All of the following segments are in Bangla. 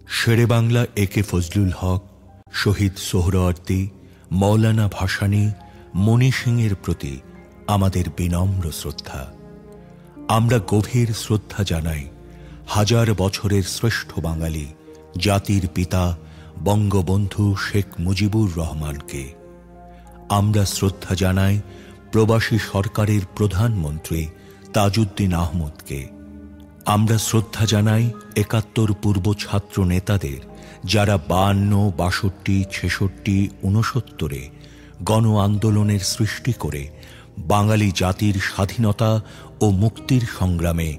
শেরে বাংলা একে ফজলুল হক, শহীদ সোহরাওয়ার্দী, মৌলানা ভাসানী, মণি সিংয়ের প্রতি আমাদের বিনম্র শ্রদ্ধা। আমরা গভীর শ্রদ্ধা জানাই হাজার বছরের শ্রেষ্ঠ বাঙালি জাতির পিতা বঙ্গবন্ধু শেখ মুজিবুর রহমানকে। আমরা শ্রদ্ধা জানাই প্রবাসী সরকারের প্রধানমন্ত্রী তাজউদ্দিন আহমদকে। আমরা শ্রদ্ধা জানাই ৭১ পূর্ব ছাত্র নেতাদের, যারা ৫২, ৬২, ৬৬, ৬৯ গণ আন্দোলনের সৃষ্টি করে বাঙালি জাতির স্বাধীনতা ও মুক্তির সংগ্রামে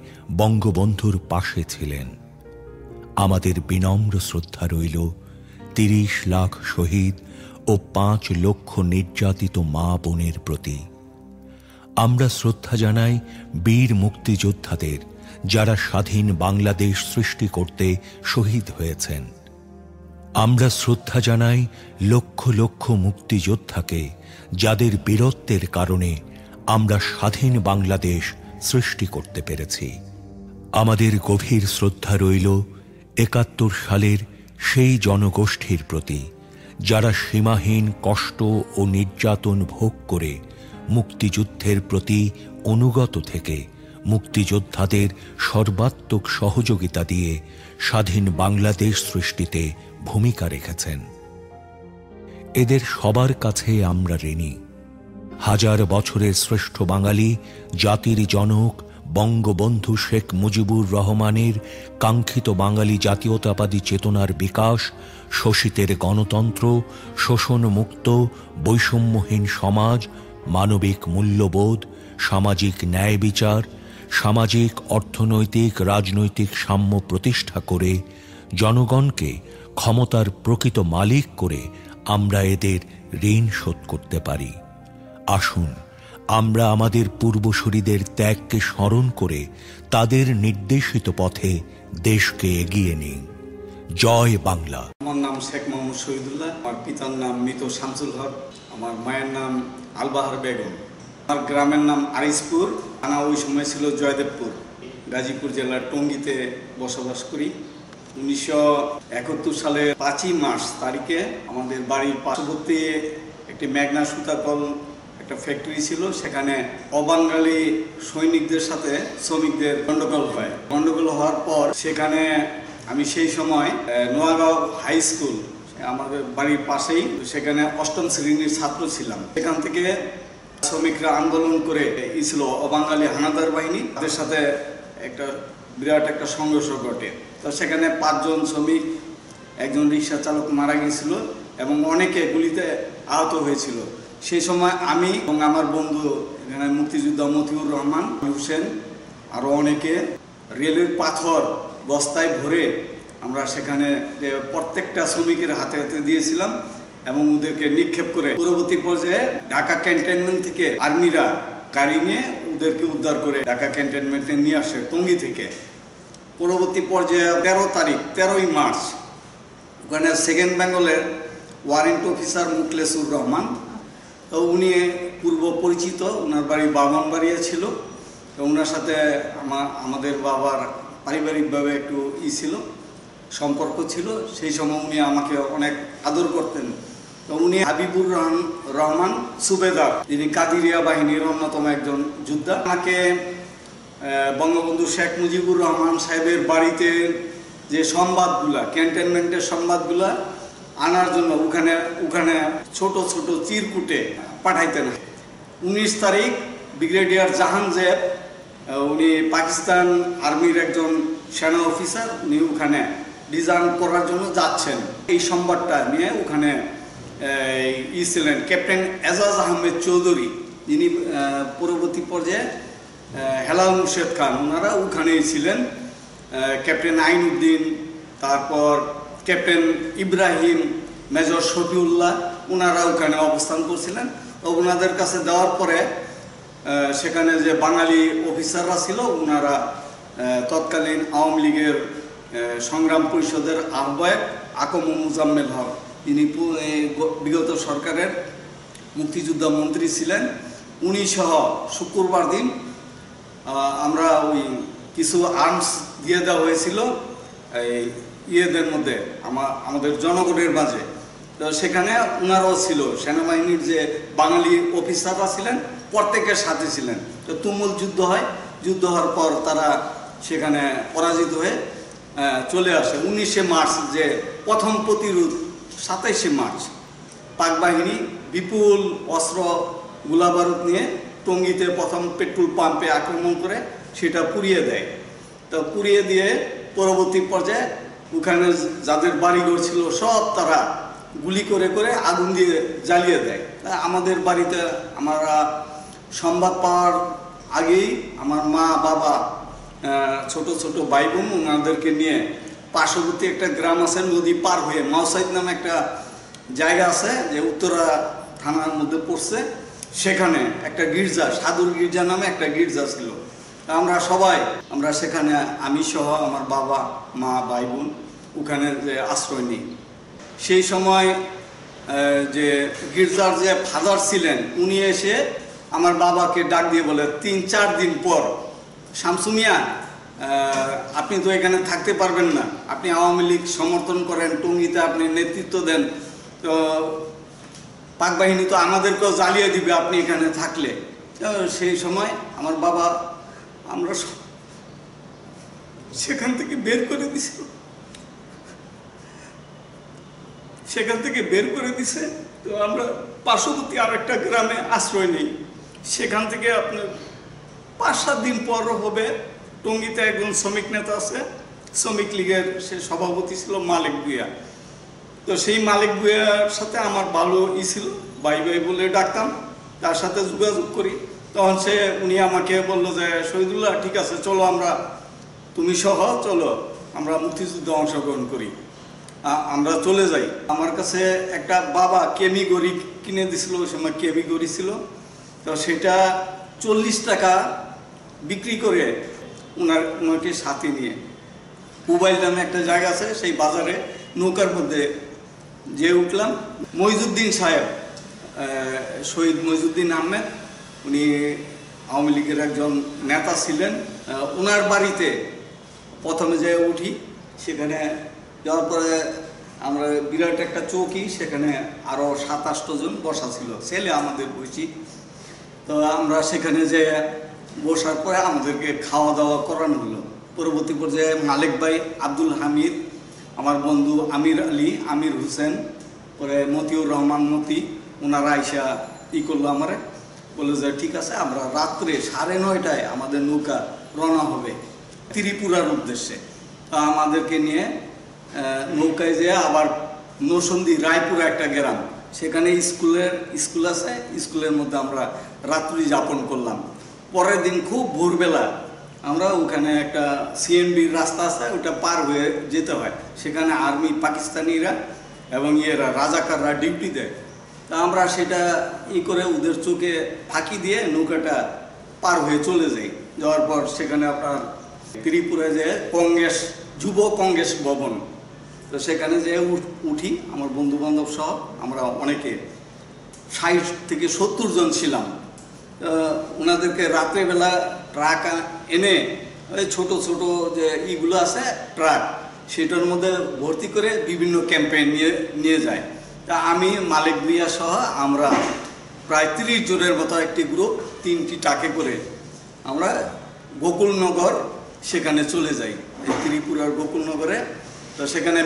বঙ্গবন্ধুর পাশে ছিলেন। আমাদের বিনম্র শ্রদ্ধা রইল ৩০ লাখ শহীদ ও ৫ লক্ষ নির্যাতিত মা বোনের প্রতি। আমরা শ্রদ্ধা জানাই বীর মুক্তিযোদ্ধাদের, যারা স্বাধীন বাংলাদেশ সৃষ্টি করতে শহীদ হয়েছেন। আমরা শ্রদ্ধা জানাই লক্ষ লক্ষ মুক্তিযোদ্ধাকে, যাদের বীরত্বের কারণে আমরা স্বাধীন বাংলাদেশ সৃষ্টি করতে পেরেছি। আমাদের গভীর শ্রদ্ধা রইল ৭১ সালের সেই জনগোষ্ঠীর প্রতি, যারা সীমাহীন কষ্ট ও নির্যাতন ভোগ করে মুক্তিযুদ্ধের প্রতি অনুগত থেকে মুক্তিযোদ্ধাদের সর্বাত্মক সহযোগিতা দিয়ে স্বাধীন বাংলাদেশ সৃষ্টিতে ভূমিকা রেখেছেন। এদের সবার কাছে আমরা ঋণী। হাজার বছরের শ্রেষ্ঠ বাঙালি জাতির জনক বঙ্গবন্ধু শেখ মুজিবুর রহমানের কাঙ্ক্ষিত বাঙালি জাতীয়তাবাদী চেতনার বিকাশ, শোষিতের গণতন্ত্র, শোষণমুক্ত বৈষম্যহীন সমাজ, মানবিক মূল্যবোধ, সামাজিক ন্যায় বিচার, সামাজিক অর্থনৈতিক রাজনৈতিক সাম্য প্রতিষ্ঠা করে জনগণকে ক্ষমতার প্রকৃত মালিক করে আমরা এদের ঋণ শোধ করতে পারি। আসুন আমরা আমাদের পূর্বসূরীদের ত্যাগকে স্মরণ করে তাদের নির্দেশিত পথে দেশকে এগিয়ে নিই। জয় বাংলা। আমার নাম শেখ মোহাম্মদ শহীদুল্লাহ। আমার পিতার নাম মৃত শামসুল হক। আমার মায়ের নাম আলবাহার বেগম। আমার গ্রামের নাম আরিসপুর, থানা ওই সময় ছিল জয়দেবপুর। গাজীপুর জেলার টঙ্গীতে বসবাস করি। ১৯৭১ সালের ৫ই মার্চ তারিখে আমাদের বাড়ির পার্শ্ববর্তী একটি মেঘনা সুতাকল একটা ফ্যাক্টরি ছিল, সেখানে অবাঙালি সৈনিকদের সাথে শ্রমিকদের গন্ডগোল হয়। গন্ডগোল হওয়ার পর সেখানে আমি সেই সময় নোয়াগাঁও হাই স্কুল আমাদের বাড়ির পাশেই, সেখানে ৮ম শ্রেণীর ছাত্র ছিলাম। সেখান থেকে শ্রমিকরা আন্দোলন করে ছিল অবাঙালি হানাদার বাহিনী, তাদের সাথে একটা বিরাট একটা সংঘর্ষ ঘটে। তো সেখানে ৫ জন শ্রমিক, একজন রিক্সা চালক মারা গিয়েছিল এবং অনেকে গুলিতে আহত হয়েছিল। সেই সময় আমি এবং আমার বন্ধু এখানে মুক্তিযোদ্ধা মতিউর রহমান, হোসেন, আরও অনেকে রেলের পাথর বস্তায় ভরে আমরা সেখানে প্রত্যেকটা শ্রমিকের হাতে হাতে দিয়েছিলাম এবং ওদেরকে নিক্ষেপ করে পরবর্তী পর্যায়ে ঢাকা ক্যান্টনমেন্ট থেকে আর্মিরা গাড়ি নিয়ে ওদেরকে উদ্ধার করে ঢাকা ক্যান্টনমেন্টে নিয়ে আসে টঙ্গী থেকে। পরবর্তী পর্যায়ে 13ই মার্চ ওখানে সেকেন্ড বেঙ্গলের ওয়ারেন্ট অফিসার মুখলেসুর রহমান, তো উনি পূর্ব পরিচিত, ওনার বাড়ি বাগানবাড়িয়া ছিল। তো ওনার সাথে আমাদের বাবার পারিবারিকভাবে একটু ছিল, সম্পর্ক ছিল। সেই সময় উনি আমাকে অনেক আদর করতেন। তো উনি হাবিবুর রহমান সুবেদার, যিনি কাদিরিয়া বাহিনীর অন্যতম একজন যোদ্ধা, আমাকে বঙ্গবন্ধু শেখ মুজিবুর রহমান সাহেবের বাড়িতে যে সংবাদগুলা, ক্যান্টনমেন্টের সংবাদগুলা আনার জন্য ওখানে ছোট ছোট চিরকুটে পাঠাইতেন। ১৯ তারিখ ব্রিগেডিয়ার জাহানজেব, উনি পাকিস্তান আর্মির একজন সেনা অফিসার, উনি ওখানে ডিজাইন করার জন্য যাচ্ছেন। এই সংবাদটা নিয়ে ওখানে ছিলেন ক্যাপ্টেন এজাজ আহমেদ চৌধুরী, যিনি পরবর্তী পর্যায়ে হেলাল মুর্শেদ খান, ওনারা ওখানেই ছিলেন। ক্যাপ্টেন আইনউদ্দিন, তারপর ক্যাপ্টেন ইব্রাহিম, মেজর শফিউল্লাহ, ওনারা ওখানে অবস্থান করছিলেন। তো ওনাদের কাছে দেওয়ার পরে সেখানে যে বাঙালি অফিসাররা ছিল, ওনারা তৎকালীন আওয়ামী লীগের সংগ্রাম পরিষদের আহ্বায়ক আকম মুজাম্মেল হক, তিনি বিগত সরকারের মুক্তিযোদ্ধা মন্ত্রী ছিলেন, উনি সহ শুক্রবার দিন আমরা ওই কিছু আর্মস দিয়ে দেওয়া হয়েছিল এই ইয়েদের মধ্যে আমাদের জনগণের মাঝে। তো সেখানে ওনারাও ছিল, সেনাবাহিনীর যে বাঙালি অফিসাররা ছিলেন প্রত্যেকের সাথে ছিলেন। তো তুমুল যুদ্ধ হয়, যুদ্ধ হওয়ার পর তারা সেখানে পরাজিত হয়ে চলে আসে। 19শে মার্চ যে প্রথম প্রতিরোধ, 27শে মার্চ পাক বাহিনী বিপুল অস্ত্র গোলাবারুদ নিয়ে টঙ্গীতে প্রথম পেট্রোল পাম্পে আক্রমণ করে সেটা পুড়িয়ে দেয়। তো পুড়িয়ে দিয়ে পরবর্তী পর্যায়ে ওখানে যাদের বাড়িঘর ছিল সব তারা গুলি করে করে আগুন দিয়ে জ্বালিয়ে দেয়। আমাদের বাড়িতে আমরা সংবাদ পাওয়ার আগেই আমার মা বাবা ছোট ছোট ভাই বোন ওনাদেরকে নিয়ে পার্শ্ববর্তী একটা গ্রাম আছে, নদী পার হয়ে মাওসাইদ নামে একটা জায়গা আছে যে উত্তরা থানার মধ্যে পড়ছে, সেখানে একটা গির্জা, সাধুর গির্জা নামে একটা গির্জা ছিল। আমরা সেখানে আমি সহ আমার বাবা মা ভাই বোন ওখানে যে আশ্রয় নিই। সেই সময় যে গির্জার যে ফাদার ছিলেন উনি এসে আমার বাবাকে ডাক দিয়ে বলে 3-4 দিন পর, শামসু মিয়া আপনি তো এখানে থাকতে পারবেন না, আপনি আওয়ামী লীগ সমর্থন করেন, টঙ্গীতে আপনি নেতৃত্ব দেন, তো পাক বাহিনী তো আমাদেরকেও জ্বালিয়ে দিবে আপনি এখানে থাকলে। সেই সময় আমার বাবা আমরা সেখান থেকে বের করে দিছিল, তো আমরা পার্শ্ববর্তী আর একটা গ্রামে আশ্রয় নিই। সেখান থেকে আপনার 5-7 দিন পর হবে টঙ্গীতে একজন শ্রমিক নেতা আছে, শ্রমিক লীগের সে সভাপতি ছিল মালিক ভূঁইয়া। তো সেই মালিক ভূঁইয়ার সাথে আমার ভালো ছিল, ভাই ভাই বলে ডাকতাম, তার সাথে যোগাযোগ করি। তখন উনি আমাকে বললো যে শহীদুল্লাহ ঠিক আছে চলো, তুমি সহ চলো আমরা মুক্তিযুদ্ধে অংশগ্রহণ করি, আমরা চলে যাই। আমার কাছে একটা বাবা কেমি গড়ি কিনে দিছিল, ওই সময় কেমি গড়ি ছিল, তো সেটা 40 টাকা বিক্রি করে ওনাকে সাথে নিয়ে মোবাইল নামে একটা জায়গা আছে সেই বাজারে নৌকার মধ্যে যে উঠলাম। মইজুদ্দিন সাহেব, শহীদ মইজুদ্দিন আহমেদ, উনি আওয়ামী লীগের একজন নেতা ছিলেন, ওনার বাড়িতে প্রথমে যে উঠি। সেখানে যাওয়ার পরে আমরা বিরাট একটা চৌকি, সেখানে আরও 27-28 জন বসা ছিল, ছেলে আমাদের বসি। তো আমরা সেখানে যে বসার পরে আমাদেরকে খাওয়া দাওয়া করানো হলো। পরবর্তী পর্যায়ে মালিক ভাই, আব্দুল হামিদ, আমার বন্ধু আমির আলী, আমির হোসেন, পরে মতিউর রহমান মতি, ওনারা আইসা করলো আমারে, বললো যে ঠিক আছে আমরা রাত্রে 9:30টায় আমাদের নৌকা রওনা হবে ত্রিপুরার উদ্দেশ্যে। তো আমাদেরকে নিয়ে নৌকায় যেয়ে আবার নৌসন্দি রায়পুরা একটা গ্রাম, সেখানে স্কুল আছে, স্কুলের মধ্যে আমরা রাত্রি যাপন করলাম। পরের দিন খুব ভোরবেলা আমরা ওখানে একটা সিএনবির রাস্তা আছে, ওটা পার হয়ে যেতে হয়, সেখানে আর্মি পাকিস্তানিরা এবং রাজাকাররা ডিউটি দেয়। তা আমরা সেটা করে ওদের চোখে ফাঁকি দিয়ে নৌকাটা পার হয়ে চলে যাই। যাওয়ার পর সেখানে আপনার ত্রিপুরায় যে যুব কংগ্রেস ভবন, তো সেখানে যে উঠি আমার বন্ধু বান্ধব সহ, আমরা অনেকে 60 থেকে 70 জন ছিলাম। ওনাদেরকে রাত্রেবেলা ট্রাক এনে ওই ছোট ছোট যে ইগুলো আছে ট্রাক, সেটার মধ্যে ভর্তি করে বিভিন্ন ক্যাম্পে নিয়ে যায়। তা আমি মালিক ভূঁইয়া সহ আমরা প্রায় 30 জনের মতো একটি গ্রুপ, 3টি ট্রাকে করে আমরা গোকুলনগর সেখানে চলে যাই, এই ত্রিপুরার গোকুলনগরে। তো সেখানে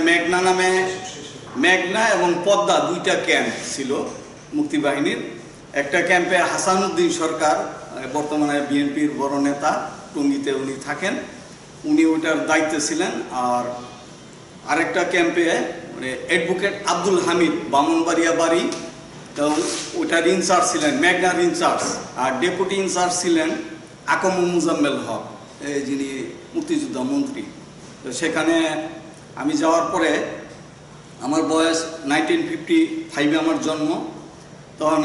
মেঘনা এবং পদ্মা 2টা ক্যাম্প ছিল মুক্তিবাহিনীর। একটা ক্যাম্পে হাসানুদ্দিন সরকার, বর্তমানে বিএনপির বড় নেতা, টঙ্গীতে উনি থাকেন, উনি ওইটার দায়িত্বে ছিলেন। আর আরেকটা ক্যাম্পে অ্যাডভোকেট আব্দুল হামিদ, বামনবাড়িয়া বাড়ি, তো ওইটার ইনচার্জ ছিলেন, মেঘনার ইনচার্জ। আর ডেপুটি ইনচার্জ ছিলেন আকম মুজাম্মেল হক, যিনি মুক্তিযোদ্ধা মন্ত্রী। তো সেখানে আমি যাওয়ার পরে আমার বয়স 1955 আমার জন্ম, তখন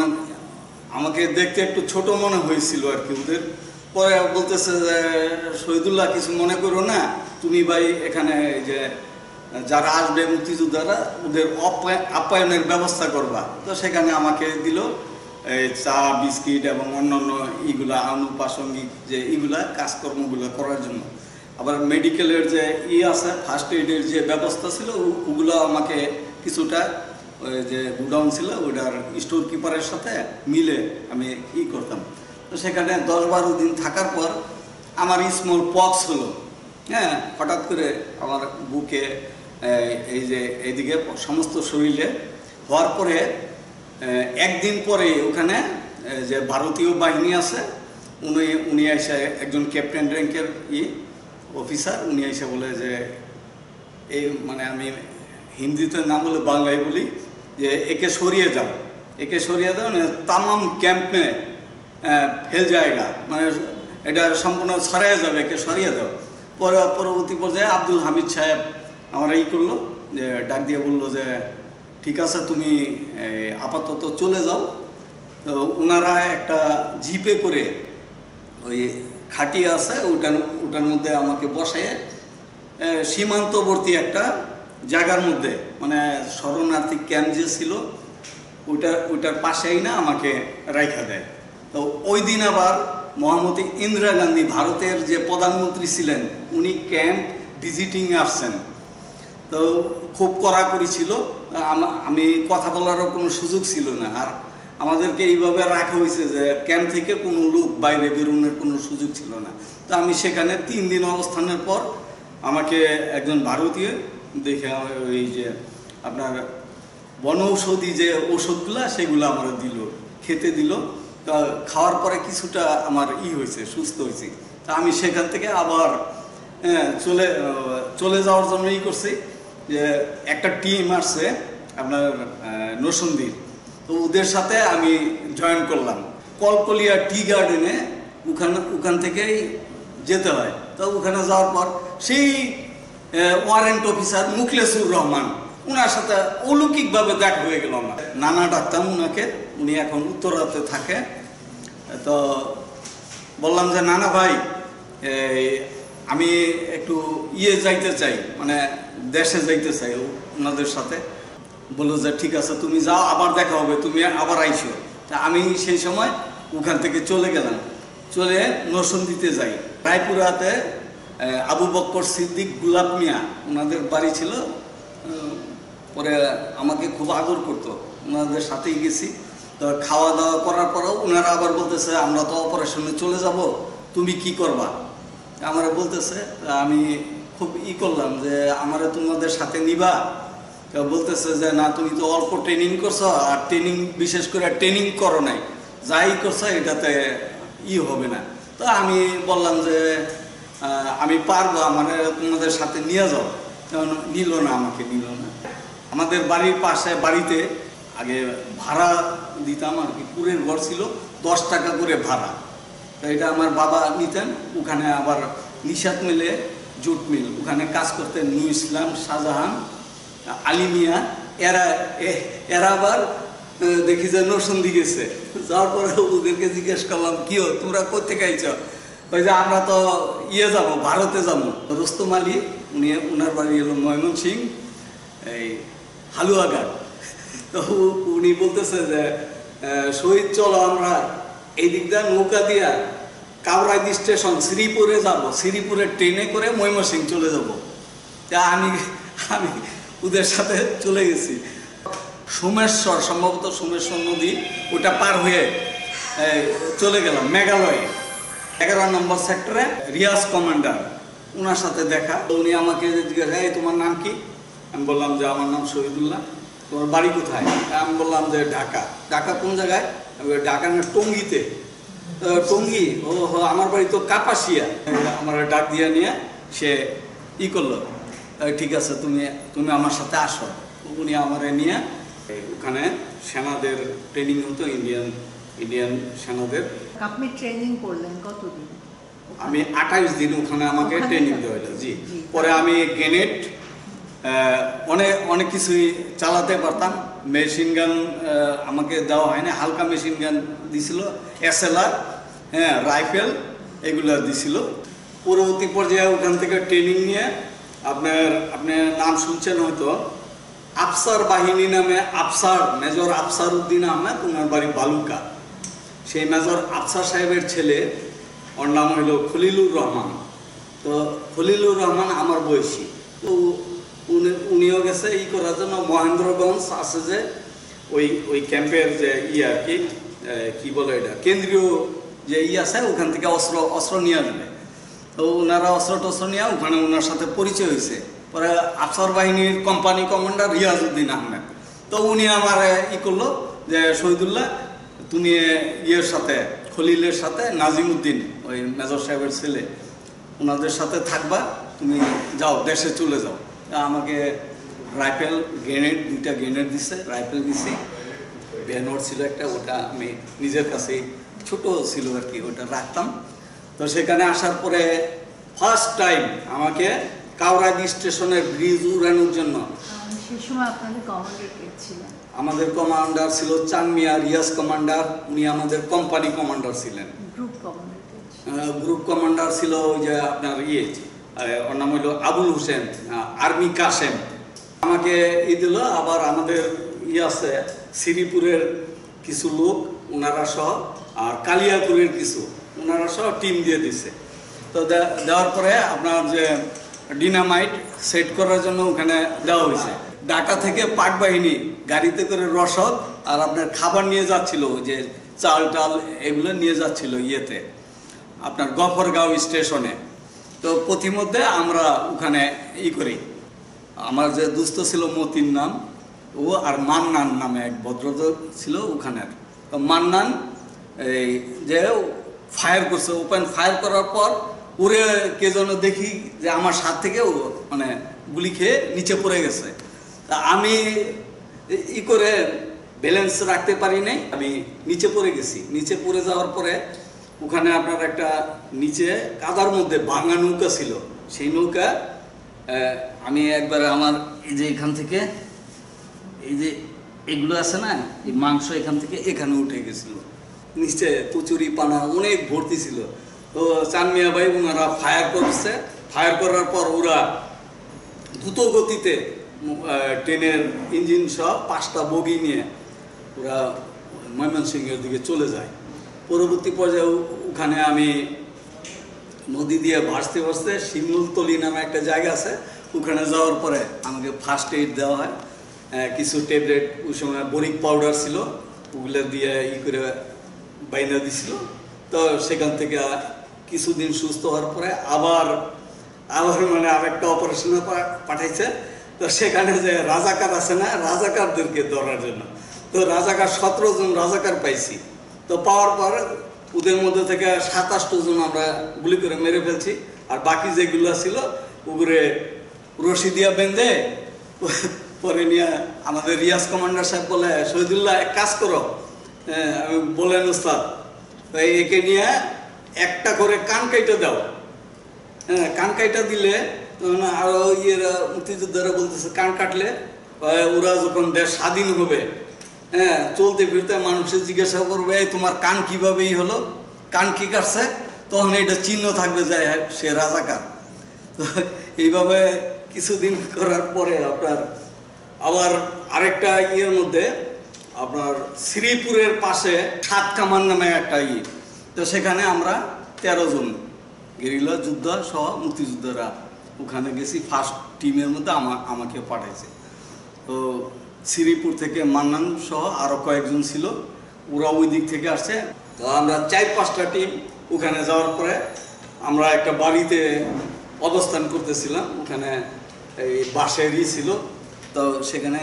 আমাকে দেখতে একটু ছোট মনে হয়েছিল আর কি ওদের। পরে বলতেছে যে শহীদুল্লাহ কিছু মনে করো না, তুমি ভাই এখানে যে যারা আসবে মুক্তিযোদ্ধারা ওদের আপ্যায়নের ব্যবস্থা করবা। তো সেখানে আমাকে দিল এই চা বিস্কিট এবং অন্যান্য ইগুলা আনুপ্রাসঙ্গিক যে ইগুলা কাজকর্মগুলো করার জন্য। আবার মেডিকেলের যে আছে ফার্স্ট এইডের যে ব্যবস্থা ছিল ওগুলো আমাকে কিছুটা ওই যে গুডাউন ছিল ওটার স্টোর কিপারের সাথে মিলে আমি করতাম। তো সেখানে 10-12 দিন থাকার পর আমার স্মল পক্স হলো। হ্যাঁ, হঠাৎ করে আমার বুকে এই যে এইদিকে সমস্ত শরীরে হওয়ার পরে একদিন পরে ওখানে যে ভারতীয় বাহিনী আছে উনি এসে একজন ক্যাপ্টেন র্যাঙ্কের অফিসার, উনি এসে বলে যে এই মানে আমি হিন্দিতে না বলে বাংলায় বলি যে একে সরিয়ে যাও, একে সরিয়ে দাও, মানে তামাম ক্যাম্প মে ফেল জায়গা, মানে এটা সম্পূর্ণ সরিয়ে যাবে, একে সরিয়ে দাও। পরবর্তী পর্যায়ে আব্দুল হামিদ সাহেব আমার করলো যে ডাক দিয়ে বললো যে ঠিক আছে তুমি আপাতত চলে যাও। তো ওনারা একটা জিপে করে ওই খাটিয়ে আছে ওটার মধ্যে আমাকে বসায় সীমান্তবর্তী একটা জায়গার মধ্যে, মানে শরণার্থী ক্যাম্প যে ছিল ওইটার পাশেই না আমাকে রাখা দেয়। তো ওই দিন আবার মহামতি ইন্দিরা গান্ধী ভারতের যে প্রধানমন্ত্রী ছিলেন উনি ক্যাম্প ভিজিটিং আসছেন। তো খুব কড়াকড়ি ছিল, আমি কথা বলারও কোনো সুযোগ ছিল না। আর আমাদেরকে এইভাবে রাখা হয়েছে যে ক্যাম্প থেকে কোনো লোক বাইরে বেরোনোর কোনো সুযোগ ছিল না। তো আমি সেখানে 3 দিন অবস্থানের পর আমাকে একজন ভারতীয় দেখে ওই যে আপনার বনৌষধি যে ওষুধগুলো সেগুলো আমার দিল, খেতে দিল। তো খাওয়ার পরে কিছুটা আমার হয়েছে, সুস্থ হয়েছি। তা আমি সেখান থেকে আবার চলে যাওয়ার জন্য করছি যে একটা টিম আসছে আপনার নরসিংদীর, তো ওদের সাথে আমি জয়েন করলাম কলকলিয়া টি গার্ডেনে। ওখান থেকেই যেতে হয়। তো ওখানে যাওয়ার পর সেই ওয়ারেন্ট অফিসার মুখলেসুর রহমান, ওনার সাথে অলৌকিকভাবে দেখা হয়ে গেল আমার। নানা ডাক্তার ওনাকে, উনি এখন উত্তরাতে থাকে। তো বললাম যে নানা ভাই আমি একটু যাইতে চাই, মানে দেশে যাইতে চাই ওনাদের সাথে। বললো যে ঠিক আছে তুমি যাও, আবার দেখা হবে, তুমি আবার আইসো। তা আমি সেই সময় ওখান থেকে চলে গেলাম, চলে নরসিংদীতে যাই। রায়পুরাতে আবু বক্কর সিদ্দিক গুলাব মিয়া ওনাদের বাড়ি ছিল। পরে আমাকে খুব আদর করতো, ওনাদের সাথেই গেছি। তো খাওয়া দাওয়া করার পরেও ওনারা আবার বলতেছে আমরা তো অপারেশনে চলে যাব, তুমি কি করবা? আমারা বলতেছে, আমি খুব করলাম যে আমারা তোমাদের সাথে নিবা। বলতেছে যে না, তুমি তো অল্প ট্রেনিং করছো, আর ট্রেনিং বিশেষ করে ট্রেনিং করো নাই, যাই করছো এটাতে হবে না। তো আমি বললাম যে আমি পারবো, মানে তোমাদের সাথে নিয়ে যাও। নিল না, আমাকে নিল না। আমাদের বাড়ির পাশে বাড়িতে আগে ভাড়া দিতাম আর কি, কুড়ের ঘর ছিল, 10 টাকা করে ভাড়া। তো এটা আমার বাবা নিতেন। ওখানে আবার নিশাত মিলে জুট মিল, ওখানে কাজ করতেন নূর ইসলাম, শাহজাহান, আলী মিয়া। এরা আবার দেখি যে নরসিংদী গেছে। যাওয়ার পরে ওদেরকে জিজ্ঞেস করলাম কি তোমরা কোথেকে আইছ? ওই যে আমরা তো যাবো, ভারতে যাবো। রুস্তম আলী, উনার বাড়ি হলো ময়মনসিংহ, এই হালুয়াঘাট। তো উনি বলতেছে যে শহীদ চলো আমরা এই দিক দিয়ে নৌকা দিয়া কাউরাইদি স্টেশন শ্রীপুরে যাব, শ্রীপুরে ট্রেনে করে ময়মনসিংহ চলে যাব। তা আমি ওদের সাথে চলে গেছি। সোমেশ্বর, সম্ভবত সোমেশ্বর নদী, ওটা পার হয়ে চলে গেলাম মেঘালয়ে। 11 নম্বর সেক্টরে রিয়াজ কমান্ডার, ওনার সাথে দেখা। উনি আমাকে জিজ্ঞাসা, তোমার নাম কি? আমি বললাম যে আমার নাম শহীদুল্লাহ। তোমার বাড়ি কোথায়? আমি বললাম যে ঢাকা। ঢাকা কোন জায়গায়? ঢাকা না টঙ্গিতে। টঙ্গি? ও আমার বাড়ি তো কাপাসিয়া। আমার ডাক দিয়ে নিয়ে সে করলো, ঠিক আছে তুমি আমার সাথে আসো। উনি আমার নিয়ে ওখানে সেনাদের ট্রেনিং হতো, ইন্ডিয়ান সেনাদের। আপনি ট্রেনিং করলেন কতদিন? আমি 28 দিন ওখানে আমাকে ট্রেনিং দেওয়া হলো। জি। পরে আমি গ্রেনেড অনেক কিছুই চালাতে পারতাম। মেশিন গান আমাকে দেওয়া হয়নি, হালকা মেশিন গান দিছিল, SLR, হ্যাঁ, রাইফেল, এগুলো দিছিল। পরবর্তী পর্যায়ে ওখান থেকে ট্রেনিং নিয়ে আপনি নাম শুনছেন হয়তো, আফসার বাহিনী নামে আফসার, মেজর আফসার উদ্দিন আহমেদ, ওনার বাড়ি বালুকা। সেই মেজর আফসার সাহেবের ছেলে, ওর নাম হইল খলিলুর রহমান। তো তো খলিলুর রহমান আমার বয়সী, তো উনিও গেছে ই করার জন্য মহেন্দ্রগঞ্জ আছে যে ওই ক্যাম্পের যে আর কি কি বলে এটা কেন্দ্রীয় যে আছে ওখান থেকে অস্ত্র নিয়ে আসবে। তো ওনারা অস্ত্র নিয়ে ওখানে ওনার সাথে পরিচয় হয়েছে। পরে আফসার বাহিনীর কোম্পানি কমান্ডার রিয়াজউদ্দিন আহমেদ, তো উনি আমার করলো যে শহীদুল্লাহ তুমি সাথে খলিলের সাথে নাজিমউদ্দিন ওই মেজর সাহেবের ছেলে ওনাদের সাথে থাকবা, তুমি যাও দেশে চলে যাও। আমাকে রাইফেল গ্রেনেড 2টা গ্রেনেড দিছে, রাইফেল দিছি, ব্যানর ছিল একটা, ওটা আমি নিজের কাছে ছোট ছিল আর কি, ওটা রাখতাম। তো সেখানে আসার পরে ফার্স্ট টাইম আমাকে কাউরাদি স্টেশনের ব্রিজ উড়ানোর জন্য সেই সময় আপনাদের কমান্ডার কে ছিলেন? আমাদের কমান্ডার ছিল চানমিয়া রিয়াজ কমান্ডার, উনি আমাদের কোম্পানি কমান্ডার ছিলেন। গ্রুপ কমান্ডার ছিল ওই যে আপনার ওর নাম হইল আবুল হোসেন, আর্মি কাসেম। আমাকে দিল। আবার আমাদের আছে শ্রীপুরের কিছু লোক ওনারা সহ, আর কালিয়াপুরের কিছু ওনারা সহ টিম দিয়ে দিছে। তো দেওয়ার পরে আপনার যে ডিনামাইট সেট করার জন্য ওখানে দেওয়া হয়েছে। ঢাকা থেকে পাক বাহিনী গাড়িতে করে রসদ আর আপনার খাবার নিয়ে যাচ্ছিল, যে চাল টাল এগুলো নিয়ে যাচ্ছিল আপনার গফরগাঁও স্টেশনে। তো পথিমধ্যে আমরা ওখানে করি, আমার যে দুস্থ ছিল মতির নাম ও, আর মান্নান নামে এক ভদ্রলোক ছিল ওখানের। তো মান্নান যে ফায়ার করছে, ওপেন ফায়ার করার পর উড়ে কে যেন দেখি যে আমার সাথ থেকে মানে গুলি খেয়ে নিচে পড়ে গেছে। তা আমি করে ব্যালেন্স রাখতে পারি নাই, আমি নিচে পড়ে গেছি। নিচে পড়ে যাওয়ার পরে ওখানে আপনার একটা নিচে কাদার মধ্যে ভাঙা নৌকা ছিল, সেই নৌকা আমি একবার আমার এই যে এখান থেকে এই যে এগুলো আছে না, এই মাংস এখান থেকে এখানে উঠে গেছিল, নিচে কচুরি পানা অনেক ভর্তি ছিল। তো চানমিয়া ভাই ওনারা ফায়ার করছে, ফায়ার করার পর ওরা দ্রুত গতিতে ট্রেনের ইঞ্জিন সহ 5টা বগি নিয়ে ওরা ময়মনসিংহের দিকে চলে যায়। পরবর্তী পর্যায়ে ওখানে আমি নদী দিয়ে ভাসতে ভাসতে শিমুলতলি নামে একটা জায়গা আছে, ওখানে যাওয়ার পরে আমাকে ফার্স্ট এইড দেওয়া হয়। কিছু ট্যাবলেট, ওই সময় বরিক পাউডার ছিল, ওগুলো দিয়ে করে বাইনা দিছিল। তো সেখান থেকে কিছুদিন সুস্থ হওয়ার পরে আবার মানে আরেকটা অপারেশনে পাঠাইছে। তো সেখানে যে রাজাকার আছে না, রাজাকারদেরকে ধরার জন্য, তো রাজাকার 17 জন রাজাকার পাইছি। তো পাওয়ার পর ওদের মধ্যে থেকে 27 জন আমরা গুলি করে মেরে ফেলছি, আর বাকি যেগুলো ছিল ওগুলো রশি দিয়া বেঁধে পরে নিয়ে আমাদের রিয়াজ কমান্ডার সাহেব বলে, শহীদুল্লাহ এক কাজ করো, আমি বলেন ওস্তাদ, একে নিয়ে একটা করে কান কাইটা দাও। হ্যাঁ, কান কাইটা দিলে আরো মুক্তিযোদ্ধারা বলতেছে কান কাটলে ওরা যখন দেশ স্বাধীন হবে, হ্যাঁ, চলতে ফিরতে মানুষের জিজ্ঞাসা করবে তোমার কান কিভাবে হলো, কান কি কাটছে, তখন এটা চিহ্ন থাকবে যে সে রাজাকার। তো এইভাবে কিছুদিন করার পরে আপনার আবার আরেকটা মধ্যে আপনার শ্রীপুরের পাশে 7 কামান নামে একটা তো সেখানে আমরা 13 জন গেরিলা যোদ্ধা সহ মুক্তিযোদ্ধারা ওখানে গেছি। ফার্স্ট টিমের মধ্যে আমাকে পাঠাইছে। তো শ্রীপুর থেকে মান্নান সহ আরও কয়েকজন ছিল, ওরা ওই দিক থেকে আসছে। তো আমরা 4-5টা টিম ওখানে যাওয়ার পরে আমরা একটা বাড়িতে অবস্থান করতেছিলাম, ওখানে এই বাঁশেরই ছিল। তো সেখানে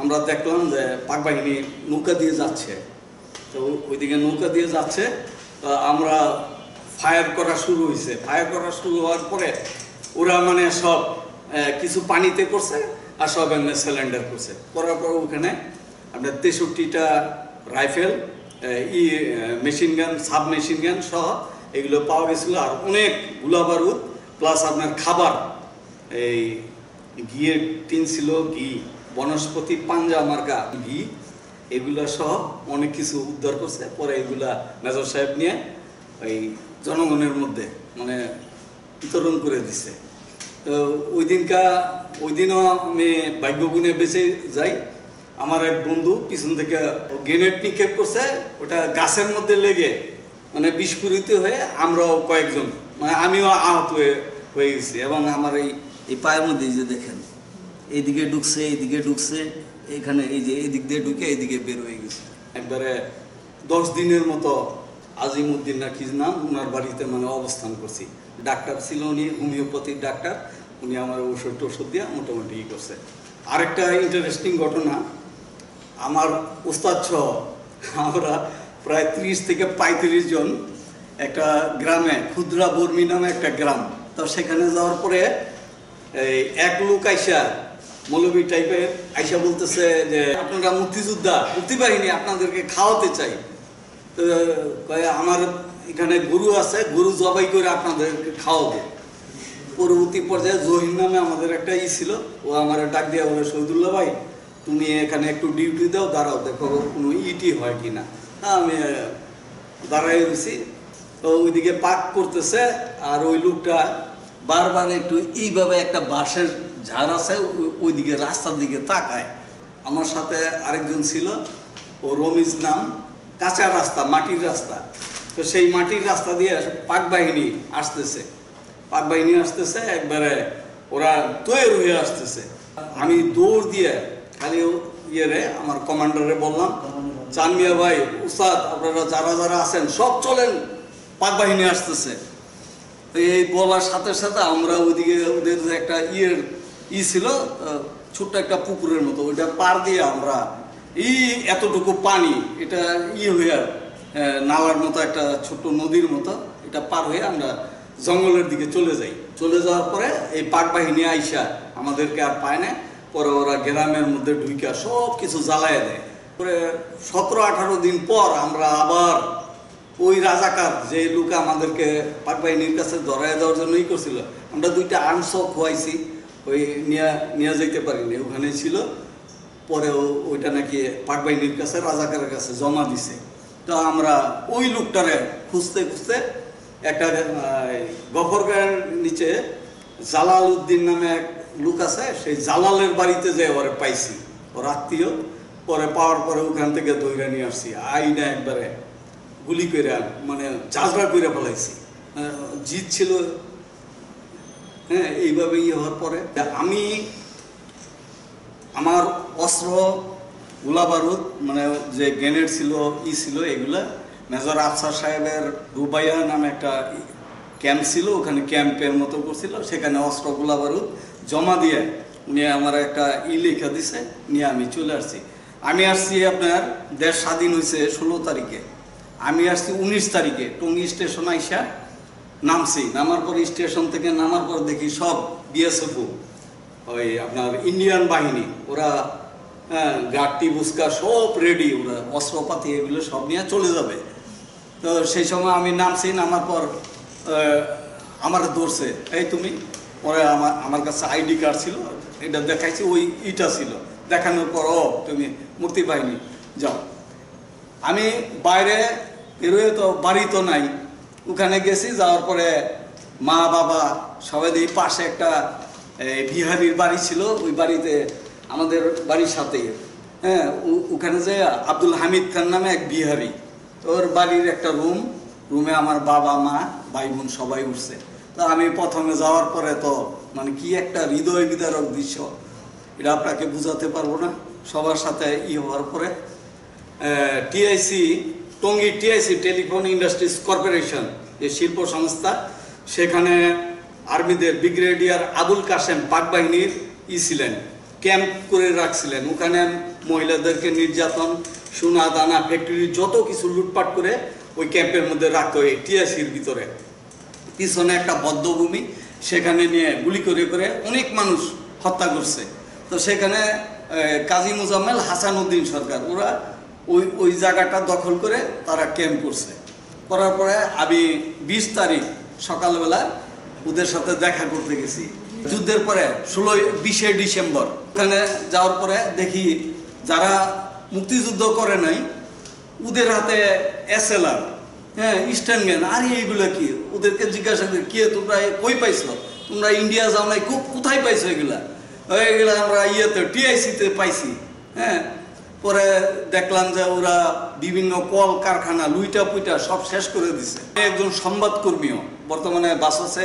আমরা দেখলাম যে পাক বাহিনী নৌকা দিয়ে যাচ্ছে, তো ওইদিকে নৌকা দিয়ে যাচ্ছে। তো আমরা ফায়ার করা শুরু হয়েছে। ফায়ার করা শুরু হওয়ার পরে ওরা মানে সব কিছু পানিতে করছে আর সব এমনি সিলিন্ডার করছে। করার পর ওখানে আপনার 63টা rifle, machine gun, sub machine gun সহ এগুলো পাওয়া গেছিলো, আর অনেক গোলা বারুদ প্লাস আপনার খাবার, এই ঘিয়ের টিন ছিল, ঘি, বনস্পতি পাঞ্জা মার্কা ঘি, এগুলো সহ অনেক কিছু উদ্ধার করছে। পরে এগুলা মেজর সাহেব নিয়ে ওই জনগণের মধ্যে মানে বিতরণ করে দিছে। তো ওই দিনও আমি ভাগ্যগুণে বেঁচে যাই। আমার এক বন্ধু পিছন থেকে গ্রেনেড নিক্ষেপ করছে, ওটা গাছের মধ্যে লেগে মানে বিস্ফোরিত হয়ে আমরাও কয়েকজন, মানে আমিও আহত হয়ে হয়ে গেছি। এবং আমার এই পায়ের মধ্যে যে দেখেন এইদিকে ঢুকছে এখানে এই যে এদিক দিয়ে ঢুকে এইদিকে বের হয়ে গেছে। একবারে 10 দিনের মতো আজিমউদ্দিন না কি নাম, ওনার বাড়িতে মানে অবস্থান করছি। ডাক্তার ছিল উনি, হোমিওপ্যাথিক ডাক্তার, উনি আমার ওষুধ দিয়ে মোটামুটি করছে। আরেকটা ইন্টারেস্টিং ঘটনা, আমার উস্তাদ সহ আমরা প্রায় 30 থেকে 35 জন একটা গ্রামে, ক্ষুদ্রা বর্মী নামে একটা গ্রাম, তো সেখানে যাওয়ার পরে এই এক লোক আইসা, মৌলবী টাইপের আইসা বলতেছে যে আপনারা মুক্তিযোদ্ধা, মুক্তিবাহিনী, আপনাদেরকে খাওয়াতে চাই। তো আমার এখানে গরু আছে, গরু জবাই করে আপনাদেরকে খাওয়াবো। পরবর্তী পর্যায়ে জহির নামে আমাদের একটা ছিল, ও আমার ডাক দিয়ে বলে শহীদুল্লাহ ভাই তুমি এখানে একটু ডিউটি দাও, দাঁড়াও দেখো কোনো ইটি হয় কিনা। হ্যাঁ, আমি দাঁড়াই রয়েছি, তো ওইদিকে পাক করতেছে, আর ওই লোকটা বারবার একটু এইভাবে একটা বাঁশের ঝাড় আছে ওইদিকে রাস্তার দিকে তাকায়। আমার সাথে আরেকজন ছিল, ও রমিজ নাম, কাঁচা রাস্তা, মাটির রাস্তা, তো সেই মাটির রাস্তা দিয়ে পাক বাহিনী আসতেছে, একবারে ওরা তৈরি হয়ে আসতেছে। আমি দৌড় দিয়ে খালি আমার কমান্ডারে বললাম, চানমিয়া ভাই, উস্তাদ আপনারা যারা আছেন সব চলেন, পাক বাহিনী আসতেছে। এই বলার সাথে সাথে আমরা ওইদিকে ওদের যে একটা ছিল, ছোট্ট একটা পুকুরের মতো, ওইটা পার দিয়ে আমরা এতটুকু পানি, এটা হয়ে নালার মতো, একটা ছোট্ট নদীর মতো, এটা পার হয়ে আমরা জঙ্গলের দিকে চলে যাওয়ার পরে এই পাক বাহিনী আইসা আমাদেরকে আর পায় না। পরে ওরা গ্রামের মধ্যে ঢুইকা সব কিছু জ্বালায় দেয়। পরে 17-18 দিন পর আমরা আবার ওই রাজাকার যে লোক আমাদেরকে পাক বাহিনীর কাছে ধরায় দেওয়ার জন্যই করছিল, আমরা 2টা আনস খোয়াইছি, ওই নিয়ে যেতে পারিনি, ওখানে ছিল। পরে ওইটা নাকি পাক বাহিনীর কাছে, রাজাকারের কাছে জমা দিছে। তো আমরা ওই লোকটারে খুঁজতে একটা গফরগাঁয়ের নিচে জালাল উদ্দিন নামে এক লোক আছে, সেই জালালের বাড়িতে যে ওরে পাইছি, ওর আত্মীয়। পরে পাওয়ার পরে ওখান থেকে দইরা নিয়ে আসছি, আইনা একবারে গুলি করে, মানে ঝাঁঝরা করে ফেলাইছি। জিত ছিল, হ্যাঁ। এইভাবে হওয়ার পরে আমি আমার অস্ত্র, গোলা বারুদ, মানে যে গ্রেনেড ছিল ছিল, এগুলা মেজর আফসার সাহেবের রুবাইয়া নামে একটা ক্যাম্প ছিল, ওখানে ক্যাম্পের মতো করছিল, সেখানে অস্ত্র গোলা বারুদ জমা দিয়ে উনি আমার একটা লেখা দিছে, নিয়ে আমি চলে আসছি। আমি আসছি আপনার দেশ স্বাধীন হয়েছে 16 তারিখে, আমি আসছি 19 তারিখে টঙ্গী স্টেশন আইসা নামছি। নামার পর স্টেশন থেকে নামার পর দেখি সব বিএসএফ, ওই আপনার ইন্ডিয়ান বাহিনী, ওরা গাড়ি বুস্কা সব রেডি, ওরা অস্ত্রপাতি এগুলো সব নিয়ে চলে যাবে। তো সেই সময় আমি নামছি, নামার পর আমার ধরছে, এই তুমি, ওরা আমার কাছে আইডি কার্ড ছিল, এটা দেখাইছি, ওই ছিল, দেখানোর পর তুমি মুক্তি বাহিনী যাও। আমি বাইরে বেরোয়, তো বাড়ি তো নাই, ওখানে গেছি। যাওয়ার পরে মা বাবা সবাই এই পাশে একটা বিহারির বাড়ি ছিল, ওই বাড়িতে আমাদের বাড়ির সাথে, হ্যাঁ, ওখানে যে আব্দুল হামিদ খান নামে এক বিহারি, ওর বাড়ির একটা রুমে আমার বাবা মা ভাই বোন সবাই উঠছে। তো আমি প্রথমে যাওয়ার পরে তো মানে কি একটা হৃদয় বিদারক দৃশ্য, এটা আপনাকে বুঝাতে পারবো না। সবার সাথে হওয়ার পরে TIC, Tongi TIC, telephone industries corporation, যে শিল্প সংস্থা, সেখানে আর্মিদের ব্রিগেডিয়ার আবুল কাসেম পাক বাহিনীর ছিলেন, ক্যাম্প করে রাখছিলেন। ওখানে মহিলাদেরকে নির্যাতন, সোনা দানা, ফ্যাক্টরি যত কিছু লুটপাট করে ওই ক্যাম্পের মধ্যে রাখতো, এই টিআইসির ভিতরে। পিছনে একটা বদ্ধভূমি, সেখানে নিয়ে গুলি করে অনেক মানুষ হত্যা করছে। তো সেখানে কাজী মুজাম্মেল, হাসান উদ্দিন সরকার, ওরা ওই জায়গাটা দখল করে তারা ক্যাম্প করছে। করার পরে আমি 20 তারিখ সকালবেলা ওদের সাথে দেখা করতে গেছি। যুদ্ধের পরে 20 ডিসেম্বর ওখানে যাওয়ার পরে দেখি যারা মুক্তিযুদ্ধ করে নাই ওদের হাতে SLR, হ্যাঁ, ইস্টার্ন গ্যান, আর এইগুলো কি, ওদেরকে জিজ্ঞাসা করি কি তোমরা কই পাইছো, তোমরা ইন্ডিয়া যাও নাই, কোথায় পাইছো এগুলা? এগুলা আমরা টিআইসিতে পাইছি, হ্যাঁ। পরে দেখলাম যে ওরা বিভিন্ন কল কারখানা লুইটা পুইটা সব শেষ করে দিছে। একজন সংবাদকর্মীও বর্তমানে বাস আছে,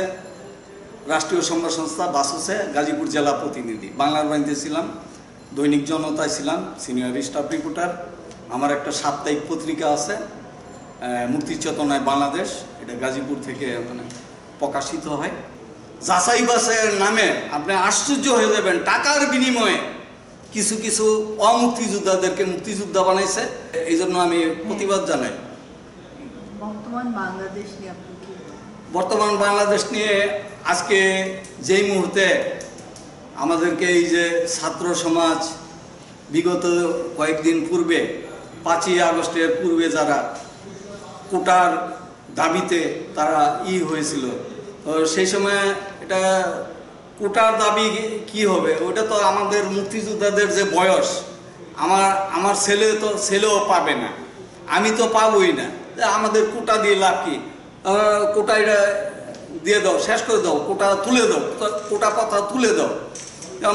রাষ্ট্রীয় সংবাদ সংস্থা বাসুসে গাজীপুর জেলা প্রতিনিধি। বাংলার বাণীতে ছিলাম, দৈনিক জনতায় ছিলাম সিনিয়র স্টাফ রিপোর্টার। আমার একটা সাপ্তাহিক পত্রিকা আছে মুক্তি চেতনায় বাংলাদেশ, এটা গাজীপুর থেকে মানে প্রকাশিত হয়। যাচাই বাছাইয়ের নামে আপনি আশ্চর্য হয়ে যাবেন, টাকার বিনিময়ে কিছু কিছু অমুক্তিযোদ্ধাদেরকে মুক্তিযোদ্ধা বানাইছে। এই জন্য আমি প্রতিবাদ জানাই। বর্তমান বাংলাদেশ নিয়ে আপনি কি বলবেন? বর্তমান বাংলাদেশ নিয়ে আজকে যেই মুহূর্তে আমাদেরকে এই যে ছাত্র সমাজ বিগত কয়েকদিন পূর্বে 5ই আগস্টের পূর্বে যারা কোটার দাবিতে তারা হয়েছিল, তো সেই সময় এটা কোটার দাবি কি হবে, ওটা তো আমাদের মুক্তিযোদ্ধাদের যে বয়স, আমার ছেলেও পাবে না, আমি তো পাবই না, আমাদের কোটা দিয়ে লাভ কি? কোটা এটা দিয়ে দাও, শেষ করে দাও, কোটা তুলে দাও, কোটা কথা তুলে দাও।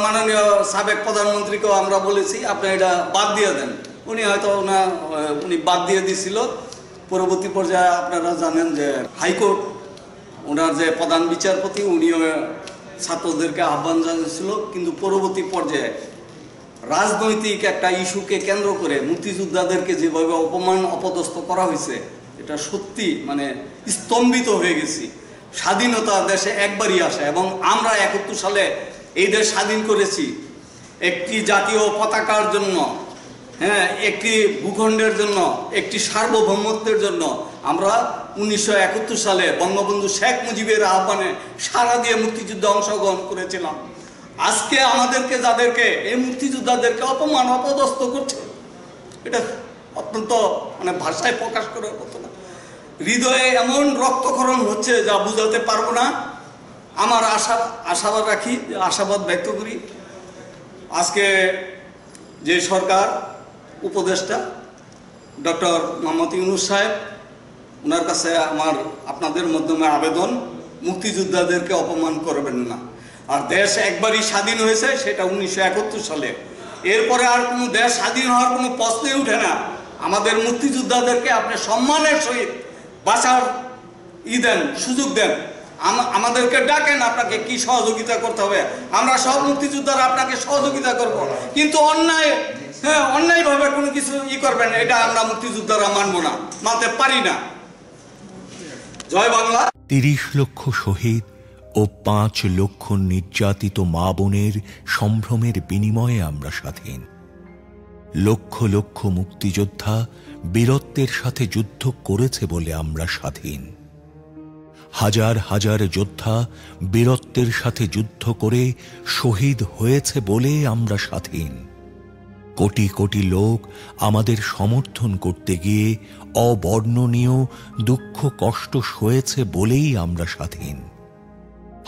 মাননীয় সাবেক প্রধানমন্ত্রীকেও আমরা বলেছি আপনি এটা বাদ দিয়ে দেন, উনি হয়তো উনি বাদ দিয়ে দিছিল। পরবর্তী পর্যায়ে আপনারা জানেন যে হাইকোর্ট ওনার যে প্রধান বিচারপতি উনিও ছাত্রদেরকে আহ্বান জানিয়েছিল, কিন্তু পরবর্তী পর্যায়ে রাজনৈতিক একটা ইস্যুকে কেন্দ্র করে মুক্তিযোদ্ধাদেরকে যেভাবে অপমান অপদস্থ করা হয়েছে, এটা সত্যি মানে স্তম্ভিত হয়ে গেছি। স্বাধীনতা দেশে একবারই আসে এবং আমরা 71 সালে এই দেশ স্বাধীন করেছি একটি জাতীয় পতাকার জন্য, হ্যাঁ, একটি ভূখণ্ডের জন্য, একটি সার্বভৌমত্বের জন্য। আমরা 1971 সালে বঙ্গবন্ধু শেখ মুজিবের আহ্বানে সাড়া দিয়ে মুক্তিযুদ্ধে অংশগ্রহণ করেছিলাম। আজকে আমাদেরকে যাদেরকে এই মুক্তিযোদ্ধাদেরকে অপমান অপদস্থ করছে, এটা অত্যন্ত মানে ভাষায় প্রকাশ করার মতো না। হৃদয়ে এমন রক্তক্ষরণ হচ্ছে যা বুঝাতে পারবো না। আমার আশাবাদ রাখি, আশাবাদ ব্যক্ত করি আজকে যে সরকার উপদেষ্টা ডক্টর মোহাম্মদ ইউনূস সাহেব, ওনার কাছে আমার আপনাদের মাধ্যমে আবেদন, মুক্তিযোদ্ধাদেরকে অপমান করবেন না। আর দেশ একবারই স্বাধীন হয়েছে, সেটা 1971 সালে। এরপরে আর কোনো দেশ স্বাধীন হওয়ার কোনো প্রশ্নই উঠে না। আমাদের মুক্তিযোদ্ধাদেরকে আপনি সম্মানের সহিত বাঁচার দেন, সুযোগ দেন, আমাদেরকে ডাকেন, আপনাকে কি সহযোগিতা করতে হবে, আমরা সব মুক্তিযোদ্ধারা আপনাকে সহযোগিতা করব। কিন্তু অন্যায়ভাবে কোনো কিছু করবেন, এটা আমরা মুক্তিযোদ্ধারা মানব না, মানতে পারি না। জয় বাংলা। 30 লক্ষ শহীদ ও 5 লক্ষ নির্যাতিত মা বোনের সম্ভ্রমের বিনিময়ে আমরা স্বাধীন। লক্ষ লক্ষ মুক্তিযোদ্ধা বীরত্বের সাথে যুদ্ধ করেছে বলে আমরা স্বাধীন। হাজার হাজার যোদ্ধা বীরত্বের সাথে যুদ্ধ করে শহীদ হয়েছে বলে আমরা স্বাধীন। কোটি কোটি লোক আমাদের সমর্থন করতে গিয়ে অবর্ণনীয় দুঃখ কষ্ট সয়েছে বলেই আমরা স্বাধীন।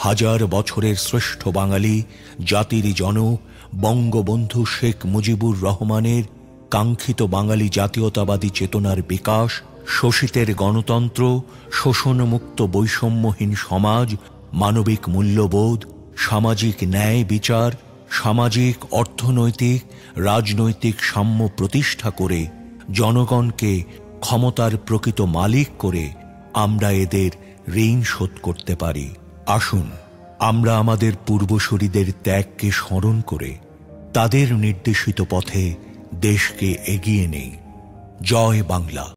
হাজার বছরের শ্রেষ্ঠ বাঙালি জাতির জনক বঙ্গবন্ধু শেখ মুজিবুর রহমানের কাঙ্ক্ষিত বাঙালি জাতীয়তাবাদী চেতনার বিকাশ, শোষিতের গণতন্ত্র, শোষণমুক্ত বৈষম্যহীন সমাজ, মানবিক মূল্যবোধ, সামাজিক ন্যায় বিচার, সামাজিক অর্থনৈতিক রাজনৈতিক সাম্য প্রতিষ্ঠা করে জনগণকে ক্ষমতার প্রকৃত মালিক করে আমরা এদের ঋণ শোধ করতে পারি। আসুন আমরা আমাদের পূর্বসূরীদের ত্যাগকে স্মরণ করে তাদের নির্দেশিত পথে দেশকে এগিয়ে নেই। জয় বাংলা।